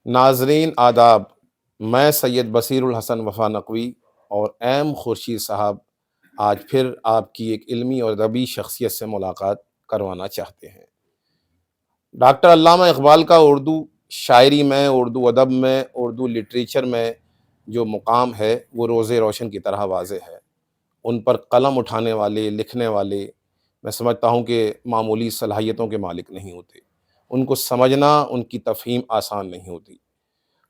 ناظرین آداب، میں سید بصیر الحسن وفا نقوی اور ایم خورشید صاحب آج پھر آپ کی ایک علمی اور ادبی شخصیت سے ملاقات کروانا چاہتے ہیں۔ ڈاکٹر علامہ اقبال کا اردو شاعری میں، اردو ادب میں، اردو لٹریچر میں جو مقام ہے وہ روز روشن کی طرح واضح ہے۔ ان پر قلم اٹھانے والے، لکھنے والے، میں سمجھتا ہوں کہ معمولی صلاحیتوں کے مالک نہیں ہوتے۔ ان کو سمجھنا، ان کی تفہیم آسان نہیں ہوتی۔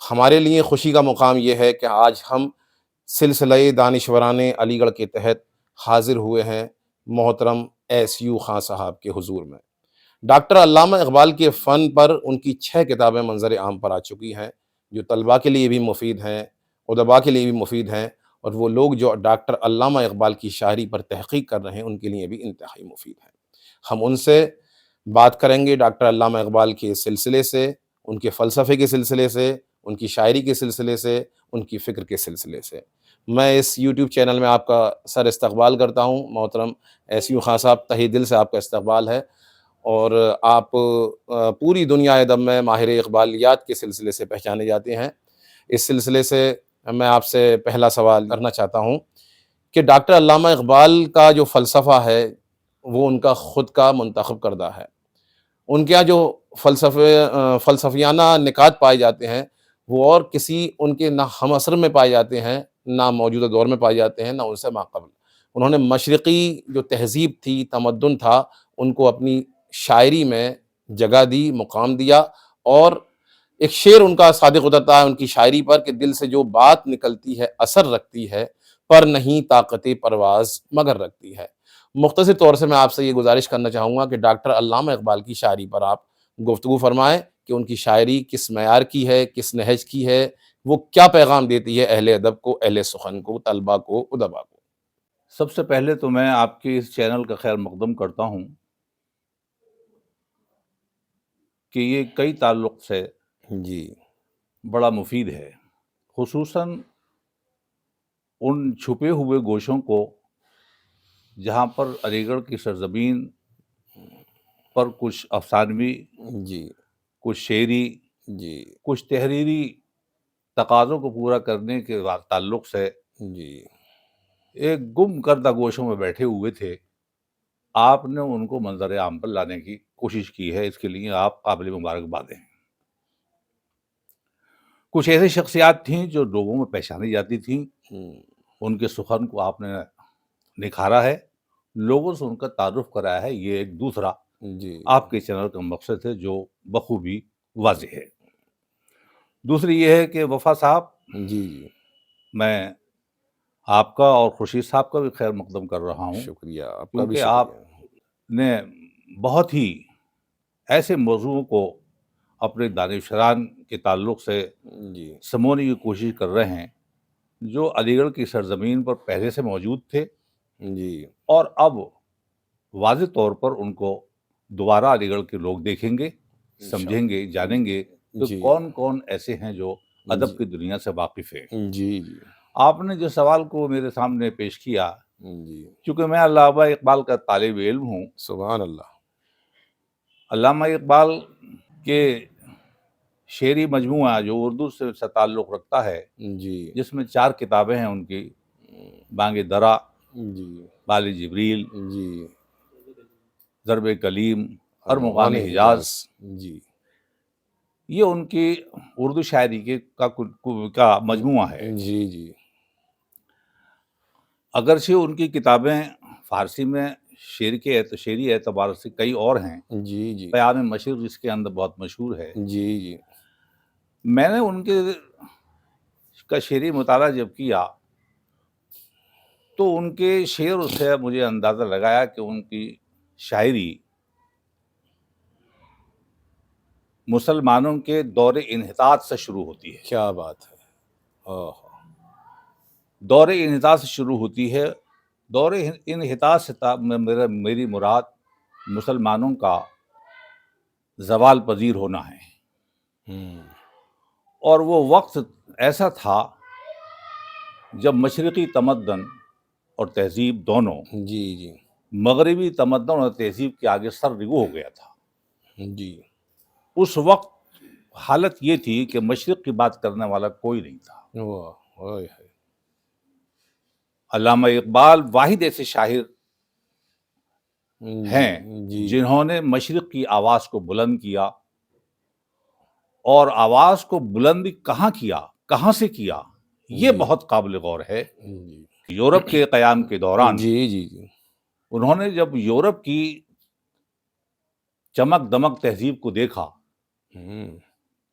ہمارے لیے خوشی کا مقام یہ ہے کہ آج ہم سلسلہ دانشوران علی گڑھ کے تحت حاضر ہوئے ہیں محترم ایس یو خان صاحب کے حضور میں۔ ڈاکٹر علامہ اقبال کے فن پر ان کی 6 کتابیں منظر عام پر آ چکی ہیں، جو طلباء کے لیے بھی مفید ہیں، ادباء کے لیے بھی مفید ہیں، اور وہ لوگ جو ڈاکٹر علامہ اقبال کی شاعری پر تحقیق کر رہے ہیں ان کے لیے بھی انتہائی مفید ہیں۔ ہم ان سے بات کریں گے ڈاکٹر علامہ اقبال کے سلسلے سے، ان کے فلسفے کے سلسلے سے، ان کی شاعری کے سلسلے سے، ان کی فکر کے سلسلے سے۔ میں اس یوٹیوب چینل میں آپ کا سر استقبال کرتا ہوں محترم ایس یو خان صاحب، تہہ دل سے آپ کا استقبال ہے، اور آپ پوری دنیا ادب میں ماہر اقبالیات کے سلسلے سے پہچانے جاتے ہیں۔ اس سلسلے سے میں آپ سے پہلا سوال کرنا چاہتا ہوں کہ ڈاکٹر علامہ اقبال کا جو فلسفہ ہے وہ ان کا خود کا منتخب کردہ ہے۔ ان کے یہاں جو فلسفیانہ نکات پائے جاتے ہیں وہ اور کسی ان کے نہ ہم عصر میں پائے جاتے ہیں، نہ موجودہ دور میں پائے جاتے ہیں، نہ ان سے ماقبل۔ انہوں نے مشرقی جو تہذیب تھی، تمدن تھا، ان کو اپنی شاعری میں جگہ دی، مقام دیا، اور ایک شعر ان کا صادق اترتا ہے ان کی شاعری پر کہ دل سے جو بات نکلتی ہے اثر رکھتی ہے، پر نہیں طاقت پرواز مگر رکھتی ہے۔ مختصر طور سے میں آپ سے یہ گزارش کرنا چاہوں گا کہ ڈاکٹر علامہ اقبال کی شاعری پر آپ گفتگو فرمائیں کہ ان کی شاعری کس معیار کی ہے، کس نہج کی ہے، وہ کیا پیغام دیتی ہے اہل ادب کو، اہل سخن کو، طلباء کو، ادباء کو۔ سب سے پہلے تو میں آپ کے اس چینل کا خیر مقدم کرتا ہوں کہ یہ کئی تعلق سے جی بڑا مفید ہے، خصوصاً ان چھپے ہوئے گوشوں کو جہاں پر علی گڑھ کی سرزمین پر کچھ افسانوی، جی کچھ شعری، جی کچھ تحریری تقاضوں کو پورا کرنے کے تعلق سے جی ایک گم کردہ گوشوں میں بیٹھے ہوئے تھے۔ آپ نے ان کو منظر عام پر لانے کی کوشش کی ہے، اس کے لیے آپ قابل مبارکباد ہیں۔ کچھ ایسی شخصیات تھیں جو لوگوں میں پہچانی جاتی تھیں، ان کے سخن کو آپ نے نکھارا ہے، لوگوں سے ان کا تعارف کرایا ہے۔ یہ ایک دوسرا جی آپ کے چینل کا مقصد ہے جو بخوبی واضح ہے۔ دوسری یہ ہے کہ وفا صاحب، جی جی میں آپ کا اور خورشید صاحب کا بھی خیر مقدم کر رہا ہوں، شکریہ، آپ کا بھی کیونکہ آپ شکریہ۔ نے بہت ہی ایسے موضوعوں کو اپنے دانشوران کے تعلق سے جی سمونے کی کوشش کر رہے ہیں جو علی گڑھ کی سرزمین پر پہلے سے موجود تھے، جی اور اب واضح طور پر ان کو دوبارہ علی گڑھ کے لوگ دیکھیں گے، سمجھیں گے، جانیں گے کہ جی کون کون ایسے ہیں جو ادب جی کی دنیا سے واقف ہیں۔ جی جی آپ نے جو سوال کو میرے سامنے پیش کیا، جی چونکہ میں علامہ اقبال کا طالب علم ہوں، سبحان اللہ۔ علامہ اقبال کے شعری مجموعہ جو اردو سے تعلق رکھتا ہے، جی جس میں 4 کتابیں ہیں ان کی، بانگ درا، جی بال جبریل، جی ضرب کلیم، ارمغان ارمغان حجاز، جی یہ ان کی اردو شاعری کا مجموعہ ہے۔ جی جی اگرچہ ان کی کتابیں فارسی میں شعری اعتبار سے کئی اور ہیں، جی جی پیام مشرق جس کے اندر بہت مشہور ہے، جی جی میں نے ان کے کا شعری مطالعہ جب کیا تو ان کے شعر سے مجھے اندازہ لگایا کہ ان کی شاعری مسلمانوں کے دور انحطاط سے شروع ہوتی ہے، کیا بات ہے۔ اوہ دور انحطاط سے شروع ہوتی ہے۔ دور انحطاط سے میری مراد مسلمانوں کا زوال پذیر ہونا ہے، اور وہ وقت ایسا تھا جب مشرقی تمدن اور تہذیب دونوں جی جی مغربی تمدن اور تہذیب کے آگے سر رگو ہو گیا تھا۔ جی اس وقت حالت یہ تھی کہ مشرق کی بات کرنے والا کوئی نہیں تھا۔ واہ، اوئے ہوئے، علامہ اقبال واحد ایسے شاعر ہیں جی جنہوں نے مشرق کی آواز کو بلند کیا، اور آواز کو بلند کہاں کیا، کہاں سے کیا، یہ جی بہت قابل غور ہے۔ جی یورپ کے قیام کے دوران جی جی جی انہوں نے جب یورپ کی چمک دمک تہذیب کو دیکھا، ہوں،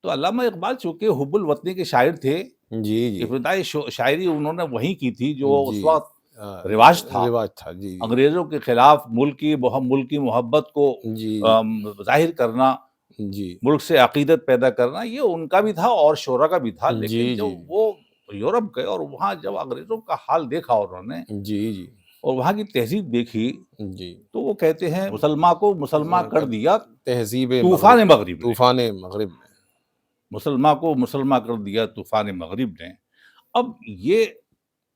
تو علامہ اقبال چونکہ حب الوطنی کے شاعر تھے، جی جی ابتدائی شاعری انہوں نے وہی کی تھی جو اس جی وقت رواج تھا۔ رواج تھا، جی جی انگریزوں کے خلاف ملکی محبت کو جی ظاہر کرنا، جی ملک سے عقیدت پیدا کرنا، یہ ان کا بھی تھا اور شعراء کا بھی تھا۔ جی لیکن جی جب وہ یورپ گئے اور وہاں جب انگریزوں کا حال دیکھا انہوں نے، جی جی اور وہاں کی تہذیب دیکھی، جی تو وہ کہتے ہیں مسلمان کو مسلمان کر دیا تہذیب طوفان مغرب نے، طوفان مغرب میں، مسلمان کو مسلمان کر دیا طوفان مغرب نے۔ اب یہ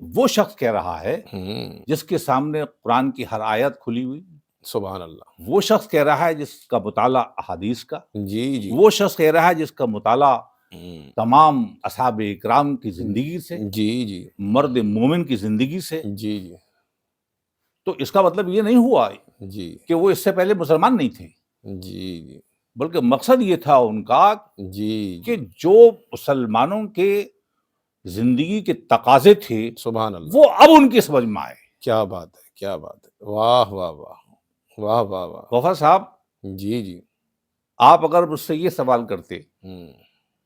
وہ شخص کہہ رہا ہے ہوں، جس کے سامنے قرآن کی ہر آیت کھلی ہوئی، سبحان اللہ، وہ شخص کہہ رہا ہے جس کا مطالعہ احادیث کا، جی جی وہ شخص کہہ رہا ہے جس کا مطالعہ ہوں، تمام اصحاب اکرام کی زندگی سے، جی جی مرد مومن کی زندگی سے۔ جی جی تو اس کا مطلب یہ نہیں ہوا جی کہ وہ اس سے پہلے مسلمان نہیں تھے، جی جی بلکہ مقصد یہ تھا ان کا جی کہ جی جو مسلمانوں کے زندگی کے تقاضے تھے سبحان اللہ، وہ اب ان کی سمجھ میں آئے۔ کیا بات ہے، کیا بات ہے، واہ واہ واہ، واہ واہ واہ، وفا صاحب، جی جی آپ اگر مجھ سے یہ سوال کرتے ہوں،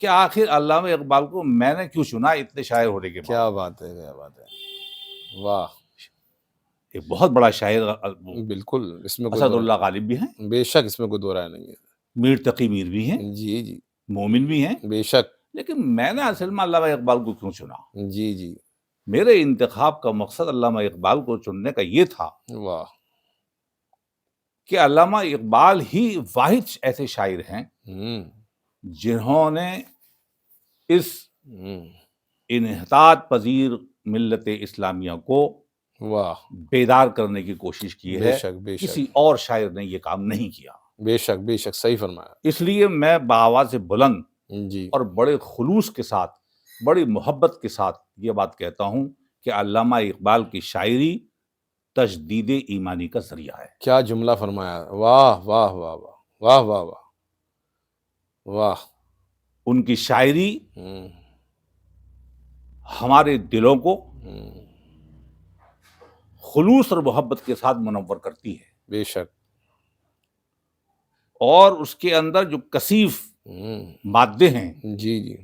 کہ آخر علامہ اقبال کو میں نے کیوں چنا اتنے شاعر ہونے کے بعد، کیا بات ہے، کیا بات ہے، واہ، ایک بہت بڑا شاعر بالکل اس میں کوئی اسد دو اللہ غالب بھی ہیں، بے شک اس میں کوئی دو رائے نہیں ہے، میر تقی میر بھی ہیں، جی جی مومن بھی ہیں، بے شک، لیکن میں نے اصل میں علامہ اقبال کو کیوں چنا؟ جی جی میرے انتخاب کا مقصد علامہ اقبال کو چننے کا یہ تھا واہ، کہ علامہ اقبال ہی واحد ایسے شاعر ہیں ہوں جنہوں نے اس ہوں، انحطاط پذیر ملت اسلامیہ کو واہ، بیدار کرنے کی کوشش کی بے ہے۔ شک بے کسی شک اور شاعر نے یہ کام نہیں کیا۔ بے شک صحیح فرمایا، اس لیے میں بآواز بلند جی اور بڑے خلوص کے ساتھ، بڑی محبت کے ساتھ یہ بات کہتا ہوں کہ علامہ اقبال کی شاعری تجدید ایمانی کا ذریعہ ہے۔ کیا جملہ فرمایا، واہ واہ واہ واہ واہ واہ واہ واہ، ان کی شاعری ہوں ہمارے دلوں کو ہوں، خلوص اور محبت کے ساتھ منور کرتی ہے، بے شک، اور اس کے اندر جو کثیف ہوں، مادے ہیں جی جی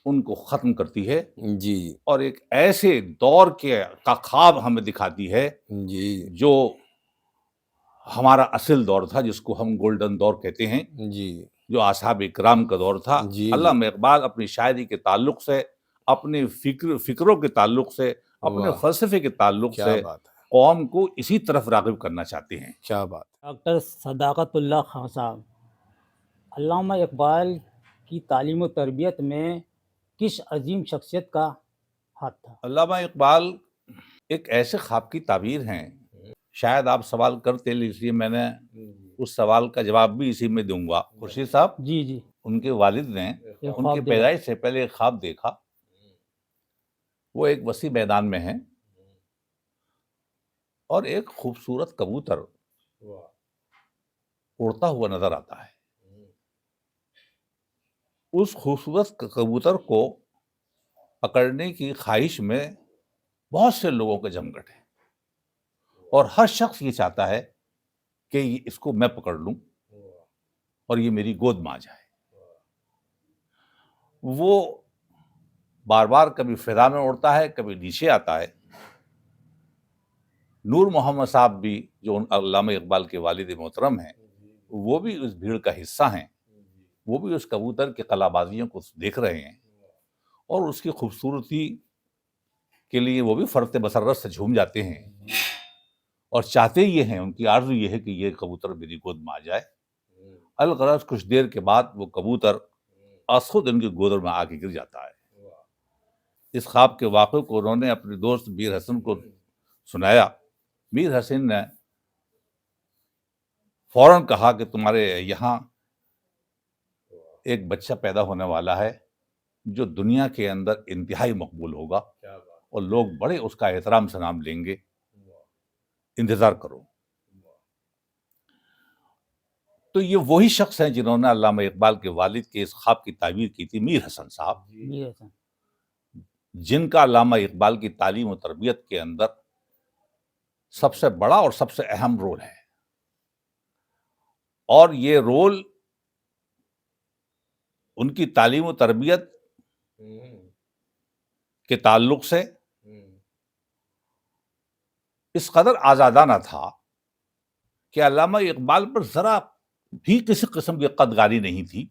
ان کو ختم کرتی ہے، جی اور ایک ایسے دور کا خواب ہمیں دکھاتی ہے جی جو ہمارا اصل دور تھا، جس کو ہم گولڈن دور کہتے ہیں، جی جو اصحاب کرام کا دور تھا۔ جی علامہ اقبال اپنی شاعری کے تعلق سے، اپنے فکروں کے تعلق سے، اپنے واہ، فلسفے کے تعلق کیا سے بات ہے، قوم کو اسی طرف راغب کرنا چاہتے ہیں۔ کیا بات ہے، ڈاکٹر صداقت اللہ خان صاحب، علامہ اقبال کی تعلیم و تربیت میں کس عظیم شخصیت کا ہاتھ تھا؟ علامہ اقبال ایک ایسے خواب کی تعبیر ہیں، شاید آپ سوال کرتے اس لیے میں نے اس سوال کا جواب بھی اسی میں دوں گا۔ خورشید صاحب، جی جی، ان کے والد نے یہ ان کی خواب دیکھا۔ پیدائش سے پہلے ایک خواب دیکھا۔ وہ ایک وسیع میدان میں ہے اور ایک خوبصورت کبوتر اڑتا ہوا نظر آتا ہے۔ اس خوبصورت کبوتر کو پکڑنے کی خواہش میں بہت سے لوگوں کا جمگٹ ہے، اور ہر شخص یہ چاہتا ہے کہ اس کو میں پکڑ لوں اور یہ میری گود میں آ جائے۔ وہ بار بار کبھی فضا میں اڑتا ہے، کبھی نیچے آتا ہے۔ نور محمد صاحب بھی، جو علامہ اقبال کے والد محترم ہیں، وہ بھی اس بھیڑ کا حصہ ہیں۔ وہ بھی اس کبوتر کی قلابازیوں کو دیکھ رہے ہیں، اور اس کی خوبصورتی کے لیے وہ بھی فرط مسرت سے جھوم جاتے ہیں، اور چاہتے یہ ہیں، ان کی آرزو یہ ہے کہ یہ کبوتر میری گود میں آ جائے۔ الغرض کچھ دیر کے بعد وہ کبوتر از خود ان کی گود میں آ کے گر جاتا ہے۔ اس خواب کے واقعے کو انہوں نے اپنے دوست میر حسن کو سنایا۔ میر حسن نے فوراً کہا کہ تمہارے یہاں ایک بچہ پیدا ہونے والا ہے جو دنیا کے اندر انتہائی مقبول ہوگا اور لوگ بڑے اس کا احترام سے نام لیں گے، انتظار کرو۔ تو یہ وہی شخص ہیں جنہوں نے علامہ اقبال کے والد کے اس خواب کی تعبیر کی تھی، میر حسن صاحب، میر حسن جن کا علامہ اقبال کی تعلیم و تربیت کے اندر سب سے بڑا اور سب سے اہم رول ہے، اور یہ رول ان کی تعلیم و تربیت کے تعلق سے اس قدر آزادانہ تھا کہ علامہ اقبال پر ذرا بھی کسی قسم کی قدغانی نہیں تھی،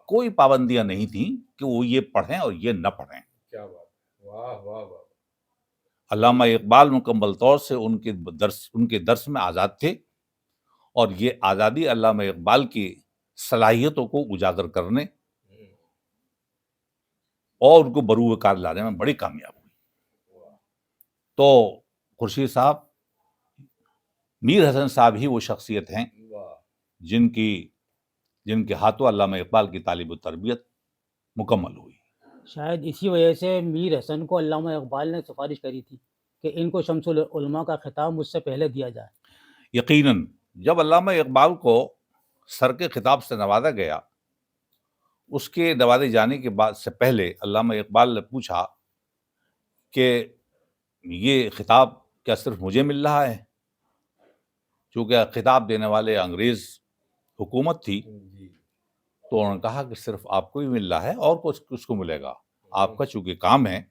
کوئی پابندیاں نہیں تھیں کہ وہ یہ پڑھیں اور یہ نہ پڑھیں۔ علامہ اقبال مکمل طور سے ان کے درس میں آزاد تھے، اور یہ آزادی علامہ اقبال کی صلاحیتوں کو اجاگر کرنے اور ان کو بروئے کار لانے میں بڑی کامیاب ہوئی۔ تو خورشید صاحب، میر حسن صاحب ہی وہ شخصیت ہیں جن کے ہاتھوں علامہ اقبال کی تعلیم و تربیت مکمل ہوئی۔ شاید اسی وجہ سے میر حسن کو علامہ اقبال نے سفارش کری تھی کہ ان کو شمس العلماء کا خطاب مجھ سے پہلے دیا جائے۔ یقیناً جب علامہ اقبال کو سر کے خطاب سے نوازا گیا، اس کے نوازے جانے کے بعد سے پہلے علامہ اقبال نے پوچھا کہ یہ خطاب کیا صرف مجھے مل رہا ہے؟ چونکہ خطاب دینے والے انگریز حکومت تھی، تو انہوں نے کہا کہ صرف آپ کو ہی مل رہا ہے، اور کس کو ملے گا؟ آپ کا چونکہ کام ہے،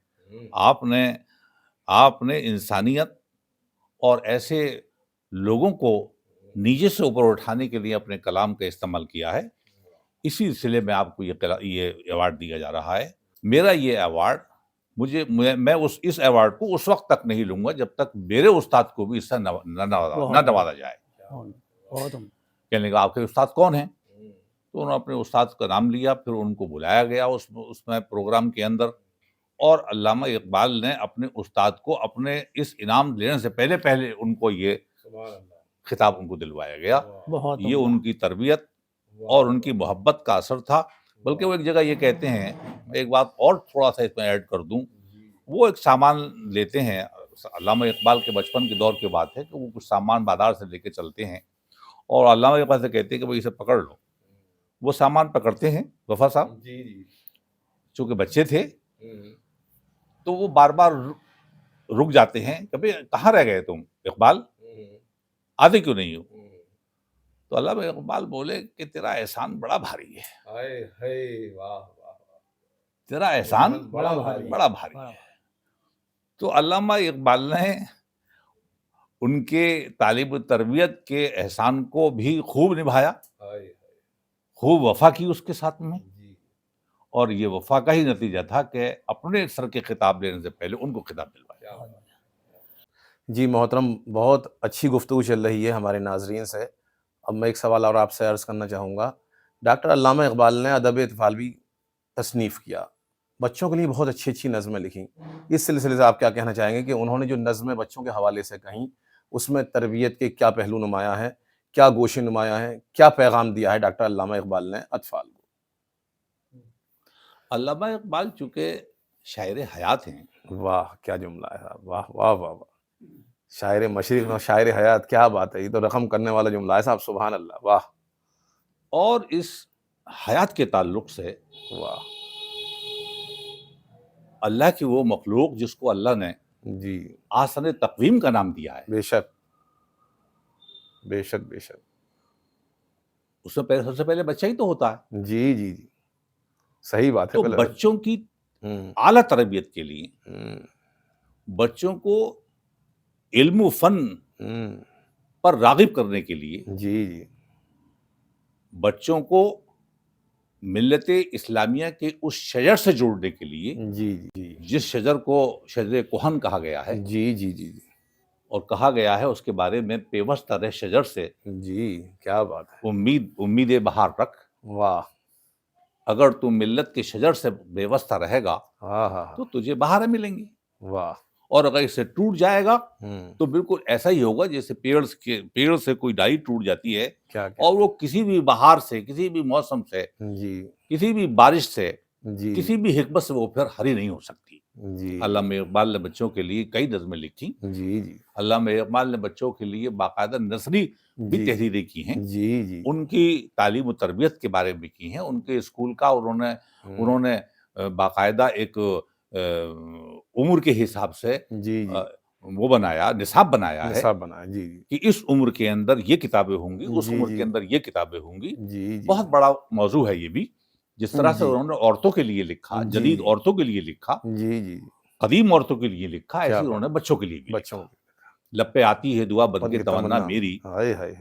آپ نے انسانیت اور ایسے لوگوں کو نیچے سے اوپر اٹھانے کے لیے اپنے کلام کا استعمال کیا ہے، اسی سلسلے میں آپ کو یہ ایوارڈ دیا جا رہا ہے۔ میرا یہ ایوارڈ میں اس ایوارڈ کو اس وقت تک نہیں لوں گا جب تک میرے استاد کو بھی اس سے نہ نوازا جائے۔ کہنے لگا آپ کے استاد کون ہیں؟ تو انہوں نے اپنے استاد کا نام لیا، پھر ان کو بلایا گیا اس میں پروگرام کے اندر، اور علامہ اقبال نے اپنے استاد کو اپنے اس انعام لینے سے پہلے ان کو یہ خطاب ان کو دلوایا گیا۔ یہ ان کی تربیت اور ان کی محبت کا اثر تھا۔ بلکہ وہ ایک جگہ یہ کہتے ہیں، ایک بات اور تھوڑا سا اس میں ایڈ کر دوں، وہ ایک سامان لیتے ہیں، علامہ اقبال کے بچپن کے دور کی بات ہے کہ وہ کچھ سامان بازار سے لے کے چلتے ہیں، اور علامہ اقبال سے کہتے ہیں کہ بھائی اسے پکڑ لو۔ وہ سامان پکڑتے ہیں وفا صاحب، چونکہ بچے تھے تو وہ بار بار رک جاتے ہیں، کبھی کہاں رہ گئے تم اقبال، آتے کیوں نہیں ہو؟ تو علامہ اقبال بولے کہ تیرا احسان بڑا بھاری ہے، تیرا احسان بڑا بھاری ہے۔ تو علامہ اقبال نے ان کے تعلیم و تربیت کے احسان کو بھی خوب نبھایا، خوب وفا کی اس کے ساتھ میں، اور یہ وفا کا ہی نتیجہ تھا کہ اپنے سر کے خطاب لینے سے پہلے ان کو خطاب دلوایا۔ جی محترم، بہت اچھی گفتگو چل رہی ہے ہمارے ناظرین سے۔ اب میں ایک سوال اور آپ سے عرض کرنا چاہوں گا۔ ڈاکٹر علامہ اقبال نے ادب اطفالوی تصنیف کیا، بچوں کے لیے بہت اچھی اچھی نظمیں لکھیں۔ اس سلسلے سے آپ کیا کہنا چاہیں گے کہ انہوں نے جو نظمیں بچوں کے حوالے سے کہیں، اس میں تربیت کے کیا پہلو نمایاں ہیں، کیا گوشے نمایاں ہیں، کیا پیغام دیا ہے ڈاکٹر علامہ اقبال نے اطفال کو؟ علامہ اقبال چونکہ شاعر حیات ہیں، واہ کیا جملہ ہے صاحب، واہ واہ واہ واہ، شاعر مشرق اور شاعر حیات، کیا بات ہے، یہ تو رقم کرنے والا جملہ ہے صاحب، سبحان اللہ، واہ اور اس حیات کے تعلق سے واہ، اللہ کی وہ مخلوق جس کو اللہ نے جی آسن تقویم کا نام دیا ہے، بے شک بے شک بے شک، اس سے پہلے سب سے پہلے بچہ ہی تو ہوتا ہے۔ جی جی جی صحیح بات ہے۔ تو بچوں کی ہوں اعلیٰ تربیت کے لیے، ہوں بچوں کو علم و فن ہوں، پر راغب کرنے کے لیے، جی جی بچوں کو ملت اسلامیہ کے اس شجر سے جوڑنے کے لیے، جی جی جس شجر کو شجر کہن کہا گیا ہے، جی جی جی جی اور کہا گیا ہے اس کے بارے میں پیوست رہ شجر سے جی، کیا بات ہے، امید بہار رکھ، واہ، اگر تم ملت کے شجر سے بے واسطہ رہے گا ہاں ہاں تو تجھے بہاریں ملیں گی۔ واہ، اور اگر اس سے ٹوٹ جائے گا ہوں، تو بالکل ایسا ہی ہوگا جیسے پیڑ سے کوئی ڈالی ٹوٹ جاتی ہے کیا اور وہ کسی بھی بہار سے، کسی بھی موسم سے، جی کسی بھی بارش سے، جی کسی بھی حکمت سے وہ پھر ہری نہیں ہو سکتی۔ جی علامہ اقبال نے بچوں کے لیے کئی نظمیں لکھی، جی جی علامہ اقبال نے بچوں کے لیے باقاعدہ نثری بھی جی تحریریں کی ہیں، جی جی ان کی تعلیم و تربیت کے بارے میں کی ہیں، ان کے اسکول کا انہوں نے باقاعدہ ایک عمر کے حساب سے جی جی وہ بنایا، نصاب بنایا ہے نصاب بنا جی کہ اس عمر کے اندر یہ کتابیں ہوں گی، اس جی عمر جی کے اندر یہ کتابیں ہوں گی۔ جی جی بہت بڑا موضوع ہے یہ بھی، جس طرح سے جی انہوں نے عورتوں کے لیے لکھا، جی جدید عورتوں کے لیے لکھا، جی جی قدیم عورتوں کے لیے لکھا، کیا ایسے انہوں نے بچوں کے لیے بھی بچوں لکھا۔ لب پہ آتی ہے دعا بن بن کے کے تمنا میری، ہائے ہائے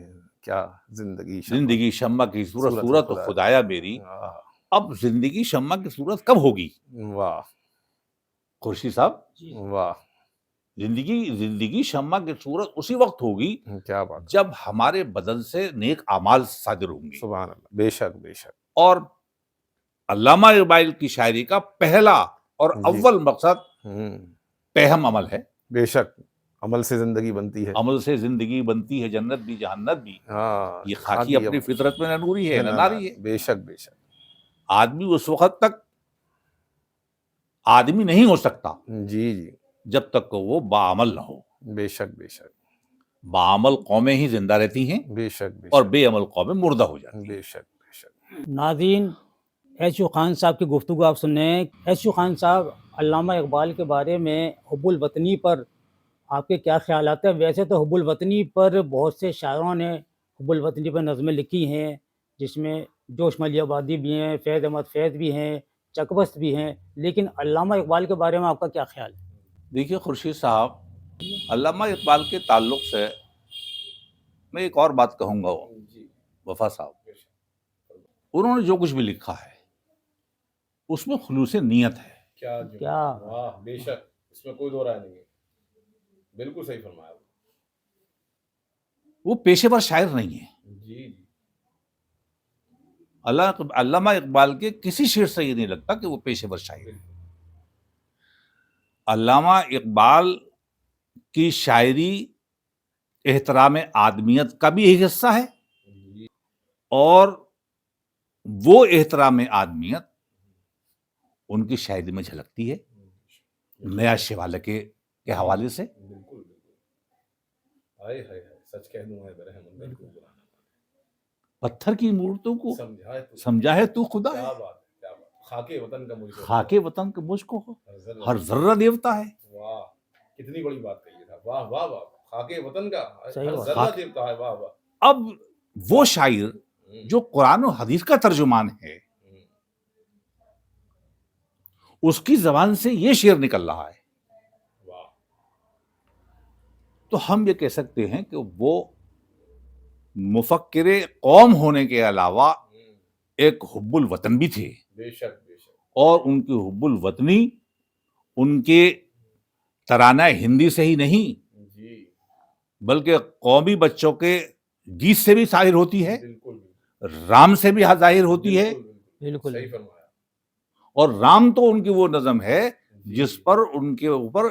کیا زندگی زندگی شمع کی صورت صورت صورت خدا خدایا میری۔ واہ اب زندگی شمع کی صورت کب ہوگی واہ خورشید صاحب؟ واہ زندگی شمع کی صورت اسی وقت ہوگی کیا بات جب ہمارے بدن سے نیک اعمال صادر ہوں گے۔ سبحان اللہ بے شک بے شک اور علامہ اقبال کی شاعری کا پہلا اور جی اول مقصد ہوں پہم عمل ہے۔ بے شک عمل سے زندگی بنتی ہے عمل سے زندگی بنتی ہے، جنت بھی جہنت بھی، ہاں یہ خاکی اپنی فطرت میں نہ نوری ہے نہ ناری ہے۔ بے شک بے شک آدمی اس وقت تک آدمی نہیں ہو سکتا جی جی جب تک کہ وہ باعمل نہ ہو۔ بے شک بے شک باعمل قومیں ہی زندہ رہتی ہیں بے شک بے اور شک بے عمل قومیں مردہ ہو جاتی ہیں۔ بے شک بے شک ناظرین، ایشو خان صاحب کی گفتگو آپ سنیں۔ ایشو خان صاحب، علامہ اقبال کے بارے میں حب الوطنی پر آپ کے کیا خیالات ہیں؟ ویسے تو حب الوطنی پر بہت سے شاعروں نے حب الوطنی پر نظمیں لکھی ہیں، جس میں جوش ملی آبادی بھی ہیں، فیض احمد فیض بھی ہیں، چکبست بھی ہیں، لیکن علامہ اقبال کے بارے میں آپ کا کیا خیال ہے؟ دیکھیے خورشید صاحب، علامہ اقبال کے تعلق سے میں ایک اور بات کہوں گا، وفا صاحب، انہوں نے جو کچھ بھی لکھا ہے اس میں خلوص نیت ہے۔ کیا واہ بے شک اس میں کوئی دو رائے نہیں ہے، بالکل صحیح فرمایا وہ پیشے ور شاعر نہیں ہے۔ جی جی علامہ اقبال کے کسی شعر سے یہ نہیں لگتا کہ وہ پیشے ور شاعر ہے۔ علامہ اقبال کی شاعری احترام آدمیت کا بھی ایک حصہ ہے، اور وہ احترام آدمیت ان کی شاعری میں جھلکتی ہے۔ نیا شیوالے کے حوالے سے بالکل بالکل ہائے ہائے سچ کہہ دوں ہے برہم بالکل پتھر کی مورتوں کو سمجھائے سمجھا ہے تو خدا ہے، کیا بات کیا بات خاکے وطن کا مجھ کو خاک وطن کے مجھ کو ہر ذرہ دیوتا ہے۔ واہ کتنی بڑی بات کہی ہے واہ واہ واہ خاکے وطن کا صحیح ہر بات۔ ذرہ دیوتا ہے واہ واہ اب وہ شاعر جو قرآن و حدیث کا ترجمان ہے، اس کی زبان سے یہ شعر نکل رہا ہے، واہ تو ہم یہ کہہ سکتے ہیں کہ وہ مفکر قوم ہونے کے علاوہ ایک حب الوطن بھی تھے، بے شک بے شک اور ان کی حب الوطنی ان کے ترانہ ہندی سے ہی نہیں جی بلکہ قومی بچوں کے گیت سے بھی ظاہر ہوتی ہے، بالکل رام سے بھی ظاہر ہوتی ہے، بالکل صحیح فرمایا اور رام تو ان کی وہ نظم ہے جس پر ان کے اوپر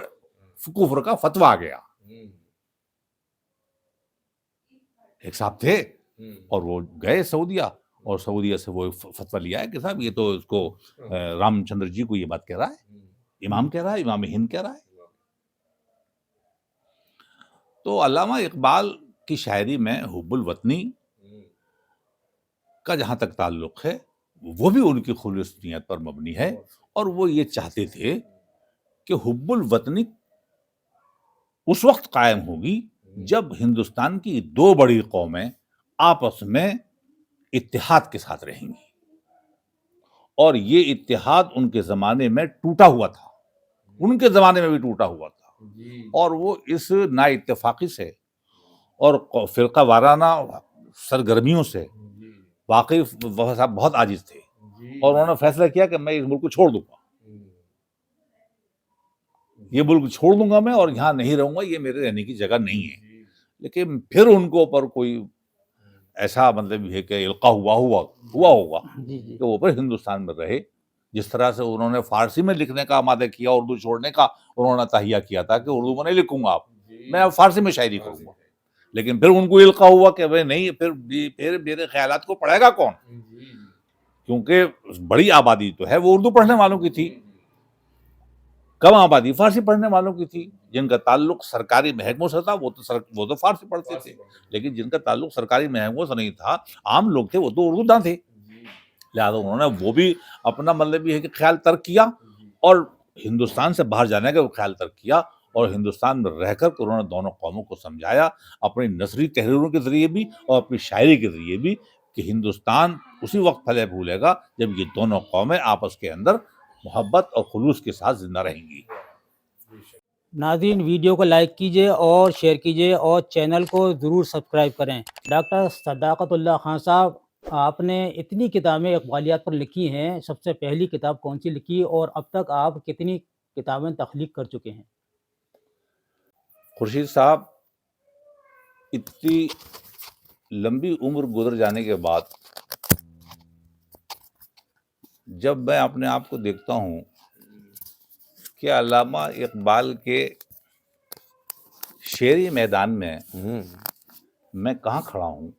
کفر کا فتویٰ آ گیا۔ ایک صاحب تھے اور وہ گئے سعودیہ، اور سعودیہ سے وہ فتویٰ لیا ہے کہ صاحب یہ تو اس کو رام چندر جی کو یہ بات کہہ رہا ہے، امام کہہ رہا ہے، امام ہند کہہ رہا ہے۔ تو علامہ اقبال کی شاعری میں حب الوطنی کا جہاں تک تعلق ہے وہ بھی ان کی خلوص نیت پر مبنی ہے، اور وہ یہ چاہتے تھے کہ حب الوطنی اس وقت قائم ہوگی جب ہندوستان کی دو بڑی قومیں آپس میں اتحاد کے ساتھ رہیں گی، اور یہ اتحاد ان کے زمانے میں ٹوٹا ہوا تھا، ان کے زمانے میں بھی ٹوٹا ہوا تھا، اور وہ اس نا اتفاقی سے اور فرقہ وارانہ سرگرمیوں سے واقعی وفا صاحب بہت عاجز تھے، اور انہوں نے فیصلہ کیا کہ میں اس ملک کو چھوڑ دوں گا، یہ ملک چھوڑ دوں گا میں، اور یہاں نہیں رہوں گا، یہ میرے رہنے کی جگہ نہیں ہے۔ لیکن پھر ان کو اوپر کوئی ایسا مطلب ہے کہ القاء ہوا ہوگا جی جی کہ وہ پھر ہندوستان میں رہے، جس طرح سے انہوں نے فارسی میں لکھنے کا آمادہ کیا، اردو چھوڑنے کا انہوں نے تہیہ کیا تھا کہ اردو میں نہیں لکھوں گا، میں اب فارسی میں شاعری کروں گا، لیکن پھر ان کو القاء ہوا کہ بھائی نہیں، پھر میرے خیالات کو پڑھے گا کون؟ کیونکہ بڑی آبادی تو ہے وہ اردو پڑھنے والوں کی تھی، کم آبادی فارسی پڑھنے والوں کی تھی. جن کا تعلق سرکاری محکموں سے تھا وہ تو فارسی پڑھتے تھے، لیکن جن کا تعلق سرکاری محکموں سے نہیں تھا، عام لوگ تھے، وہ تو اردو داں تھے. لہٰذا انہوں نے وہ بھی اپنا مطلب یہ ہے کہ خیال ترک کیا، اور ہندوستان سے باہر جانے کا وہ خیال ترک کیا، اور ہندوستان میں رہ کر انہوں نے دونوں قوموں کو سمجھایا اپنی نثری تحریروں کے ذریعے بھی اور اپنی شاعری کے ذریعے بھی کہ ہندوستان اسی وقت پھلے پھولے گا جب یہ دونوں قومیں آپس کے اندر محبت اور خلوص کے ساتھ زندہ رہیں گی. ناظرین، ویڈیو کو لائک کیجئے اور شیئر کیجئے اور چینل کو ضرور سبسکرائب کریں. ڈاکٹر صداقت اللہ خان صاحب، آپ نے اتنی کتابیں اقبالیات پر لکھی ہیں، سب سے پہلی کتاب کون سی لکھی اور اب تک آپ کتنی کتابیں تخلیق کر چکے ہیں؟ خورشید صاحب، اتنی لمبی عمر گزر جانے کے بعد جب میں اپنے آپ کو دیکھتا ہوں کہ علامہ اقبال کے شعری میدان میں میں کہاں کھڑا ہوں،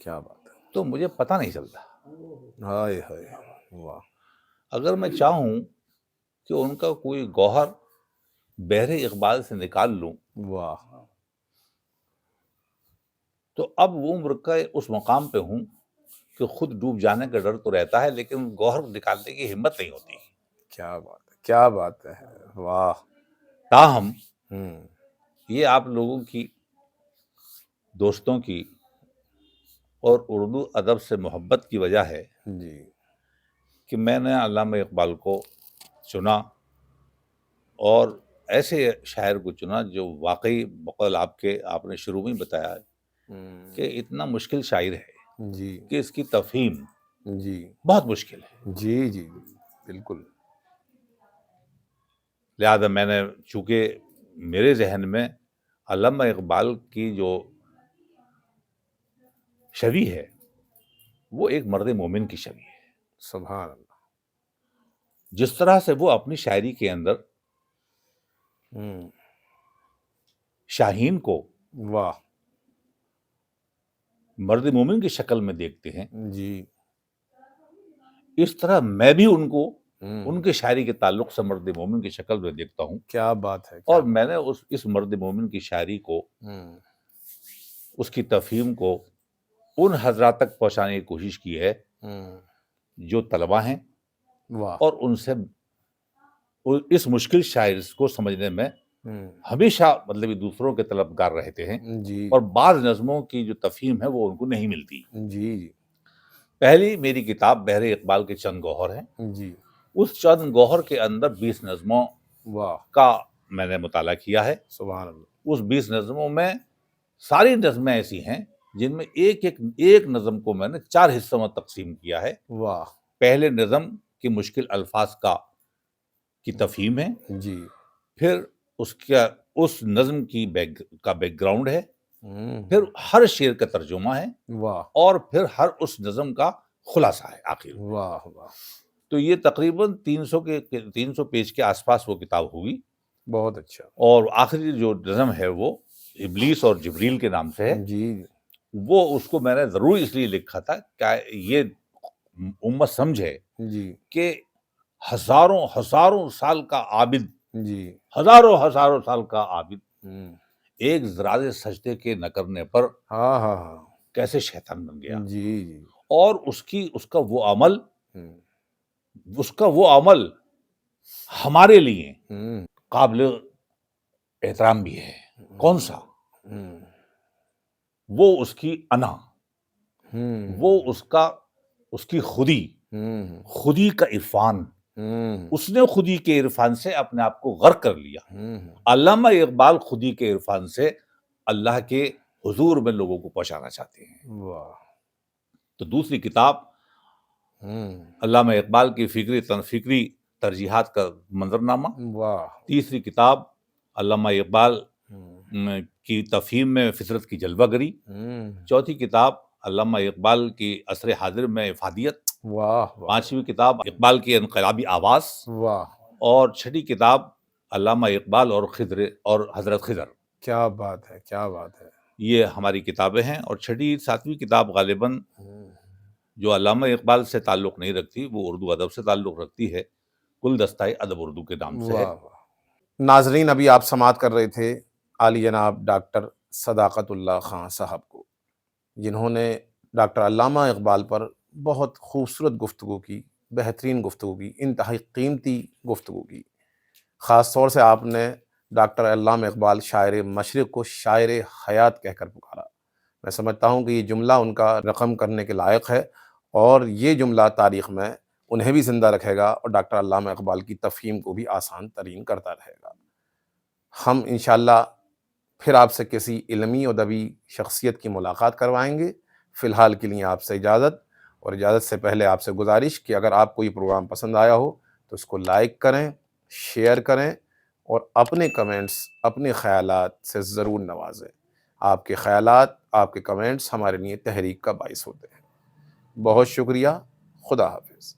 کیا بات ہے، تو مجھے پتہ نہیں چلتا. ہائے ہائے، واہ، اگر میں چاہوں کہ ان کا کوئی گوہر بحر اقبال سے نکال لوں، واہ، تو اب وہ عمر کا اس مقام پہ ہوں کہ خود ڈوب جانے کا ڈر تو رہتا ہے، لیکن گوہر نکالنے کی ہمت نہیں ہوتی. کیا بات ہے، کیا بات ہے، واہ. تاہم ہوں، یہ آپ لوگوں کی، دوستوں کی اور اردو ادب سے محبت کی وجہ ہے جی، کہ میں نے علامہ اقبال کو چنا، اور ایسے شاعر کو چنا جو واقعی بقول آپ نے شروع میں بتایا کہ اتنا مشکل شاعر ہے جی کہ اس کی تفہیم جی بہت مشکل ہے. جی جی بالکل. لہذا میں نے، چونکہ میرے ذہن میں علامہ اقبال کی جو شبیہ ہے وہ ایک مرد مومن کی شبیہ ہے. سبحان اللہ. جس طرح سے وہ اپنی شاعری کے اندر شاہین کو واہ، مرد مومن کی شکل میں دیکھتے ہیں، جی، اس طرح میں بھی ان کو ان کے شاعری کے تعلق سے مرد مومن کی شکل میں دیکھتا ہوں. کیا بات ہے. اور میں نے اس مرد مومن کی شاعری کو، اس کی تفہیم کو ان حضرات تک پہنچانے کی کوشش کی ہے جو طلبہ ہیں، واہ، اور ان سے اس مشکل شاعر کو سمجھنے میں ہمیشہ مطلب دوسروں کے طلبگار رہتے ہیں، جی، اور بعض نظموں کی جو تفہیم ہے وہ ان کو نہیں ملتی. جی جی پہلی میری کتاب بحر اقبال کے چند گوہر ہیں. جی، اس چند گوہر کے اندر 20 نظموں واہ، کا میں نے مطالعہ کیا ہے. سبحان اللہ. اس 20 نظموں میں ساری نظمیں ایسی ہیں جن میں ایک نظم کو میں نے 4 حصوں میں تقسیم کیا ہے. واہ، پہلے نظم کے مشکل الفاظ کی تفہیم ہے، جی، پھر اس نظم کا بیک گراؤنڈ ہے، پھر ہر شعر کا ترجمہ ہے، واہ، اور پھر ہر اس نظم کا خلاصہ ہے آخر. واہ واہ، تو یہ تقریباً 300 پیج کے آس پاس وہ کتاب ہوگی. بہت اچھا. اور آخری جو نظم ہے وہ ابلیس اور جبریل کے نام سے ہے. جی، وہ اس کو میں نے ضرور اس لیے لکھا تھا کہ یہ امت سمجھے جی، کہ ہزاروں سال کا عابد، جی، ہزاروں سال کا عابد ایک ذراز سجدے کے نہ کرنے پر ہاں ہاں ہاں، کیسے شیطان بن گیا. جی جی، اور اس کا وہ عمل ہمارے لیے قابل احترام بھی ہے. کون سا؟ وہ اس کی انا، وہ اس کی خودی کا عرفان. اس نے خودی کے عرفان سے اپنے آپ کو غرق کر لیا. علامہ اقبال خودی کے عرفان سے اللہ کے حضور میں لوگوں کو پہنچانا چاہتے ہیں. واہ. تو دوسری کتاب علامہ اقبال کی فکری ترجیحات کا منظرنامہ. واہ. تیسری کتاب علامہ اقبال کی تفہیم میں فطرت کی جلوہ گری. چوتھی کتاب علامہ اقبال کی عصر حاضر میں افادیت، واہ واہ 5ویں کتاب اقبال کی انقلابی آواز، واہ، اور 6ٹھی کتاب علامہ اقبال اور خضر اور حضرت خضر۔ کیا بات ہے، کیا بات ہے۔ یہ ہماری کتابیں ہیں، اور 7ویں کتاب غالباً جو علامہ اقبال سے تعلق نہیں رکھتی، وہ اردو ادب سے تعلق رکھتی ہے، گلدستہ ادب اردو کے نام سے ہے۔ واہ واہ۔ ناظرین، ابھی آپ سماعت کر رہے تھے عالی جناب ڈاکٹر صداقت اللہ خان صاحب کو، جنہوں نے ڈاکٹر علامہ اقبال پر بہت خوبصورت گفتگو کی، بہترین گفتگو کی، انتہائی قیمتی گفتگو کی۔ خاص طور سے آپ نے ڈاکٹر علامہ اقبال شاعر مشرق کو شاعر حیات کہہ کر پکارا۔ میں سمجھتا ہوں کہ یہ جملہ ان کا رقم کرنے کے لائق ہے، اور یہ جملہ تاریخ میں انہیں بھی زندہ رکھے گا اور ڈاکٹر علامہ اقبال کی تفہیم کو بھی آسان ترین کرتا رہے گا۔ ہم انشاءاللہ پھر آپ سے کسی علمی و ادبی شخصیت کی ملاقات کروائیں گے۔ فی الحال کے لیے آپ سے اجازت، اور اجازت سے پہلے آپ سے گزارش کہ اگر آپ کو یہ پروگرام پسند آیا ہو تو اس کو لائک کریں، شیئر کریں، اور اپنے کمنٹس، اپنے خیالات سے ضرور نوازیں۔ آپ کے خیالات، آپ کے کمنٹس ہمارے لیے تحریک کا باعث ہوتے ہیں۔ بہت شکریہ۔ خدا حافظ۔